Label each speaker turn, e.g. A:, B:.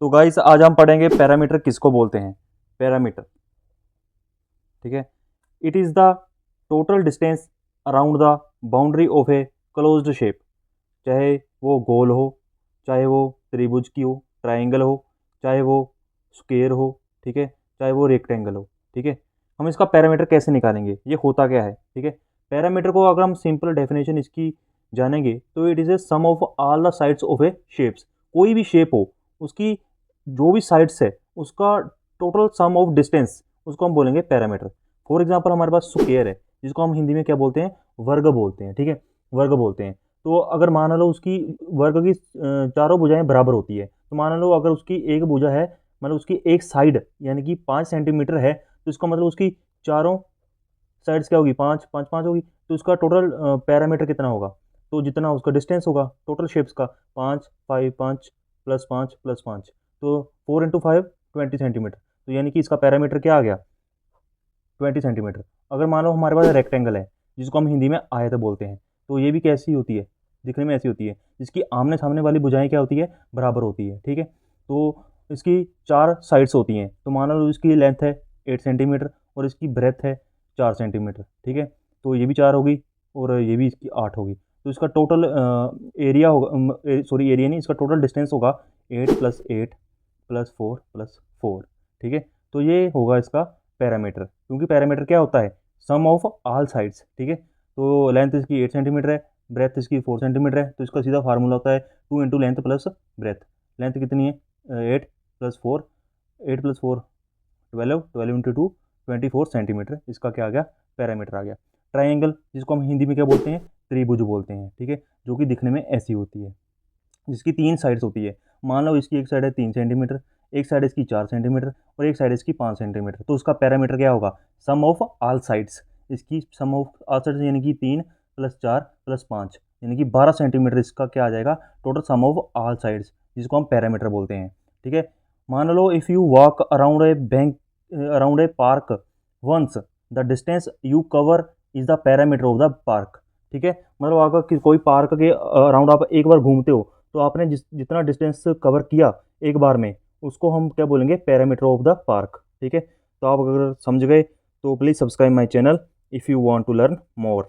A: तो गाइस आज हम पढ़ेंगे पैरामीटर किसको बोलते हैं। पैरामीटर, ठीक है, it is the total distance around the boundary of a closed shape. चाहे वो गोल हो, चाहे वो त्रिभुज की हो, ट्राइंगल हो, चाहे वो स्क्वायर हो, ठीक है, चाहे वो रेक्टेंगल हो, ठीक है। हम इसका पैरामीटर कैसे निकालेंगे, ये होता क्या है, ठीक है। पैरामीटर को अगर हम सिंपल डेफिनेशन इसकी जानेंगे तो it is a sum of all the sides of a shapes. कोई भी शेप हो, उसकी जो भी साइड्स है उसका टोटल सम ऑफ डिस्टेंस, उसको हम बोलेंगे पैरामीटर। फॉर एग्जांपल हमारे पास स्क्वायर है, जिसको हम हिंदी में क्या बोलते हैं, वर्ग बोलते हैं, ठीक है, वर्ग बोलते हैं। तो अगर मान लो उसकी वर्ग की चारों भुजाएं बराबर होती है, तो मान लो अगर उसकी एक भुजा है, मतलब उसकी एक साइड यानी कि 5 सेंटीमीटर है, तो इसका मतलब उसकी चारों साइड्स क्या होगी, 5 5 5 होगी। तो उसका टोटल पैरामीटर कितना होगा, तो जितना उसका डिस्टेंस होगा टोटल शेप्स का, 5 5 5 +5 +5, तो 4 × 5 20 सेंटीमीटर। तो यानी कि इसका पैरामीटर क्या आ गया, 20 सेंटीमीटर। अगर मान लो हमारे पास रेक्टेंगल है, जिसको हम हिंदी में आयत बोलते हैं, तो ये भी कैसी होती है, दिखने में ऐसी होती है, जिसकी आमने सामने वाली भुजाएं क्या होती है, बराबर होती है, ठीक है। तो इसकी 4 साइड्स होती हैं, तो मान लो इसकी लेंथ है 8 सेंटीमीटर और इसकी ब्रेथ है 4 सेंटीमीटर, ठीक है। तो ये भी 4 होगी और ये भी इसकी 8 होगी। तो इसका टोटल एरिया होगा, सॉरी एरिया नहीं, इसका टोटल डिस्टेंस होगा 8 + 8 + 4 + 4, ठीक है। तो ये होगा इसका पैरामीटर, क्योंकि पैरामीटर क्या होता है, सम ऑफ ऑल साइड्स, ठीक है। तो लेंथ इसकी 8 सेंटीमीटर है, ब्रेथ इसकी 4 सेंटीमीटर है, तो इसका सीधा फार्मूला होता है 2 × लेंथ प्लस ब्रेथ। लेंथ कितनी है, 8 + 4, 8 + 4 12, 12 × 2 24 सेंटीमीटर। इसका क्या आ गया, पैरामीटर आ गया। ट्राइंगल, जिसको हम हिंदी में क्या बोलते हैं, त्रिभुज बोलते हैं, ठीक है, जो कि दिखने में ऐसी होती है, जिसकी 3 साइड्स होती है। मान लो इसकी एक साइड है 3 सेंटीमीटर, एक साइड इसकी 4 सेंटीमीटर और एक साइड इसकी 5 सेंटीमीटर। तो उसका पैरामीटर क्या होगा, सम ऑफ ऑल साइड्स। इसकी सम ऑफ ऑल साइड्स यानी कि 3 + 4 + 5 यानी कि 12 सेंटीमीटर। इसका क्या आ जाएगा, total sum of all sides, जिसको हम पैरामीटर बोलते हैं, ठीक है। मान लो if you walk around a bank, around a park once, the distance you cover is the parameter of the park, ठीक है। मतलब अगर कोई पार्क के अराउंड आप एक बार घूमते हो, तो आपने जितना डिस्टेंस कवर किया एक बार में, उसको हम क्या बोलेंगे, पैरामीटर ऑफ द पार्क, ठीक है। तो आप अगर समझ गए तो please subscribe my channel if you want to learn more.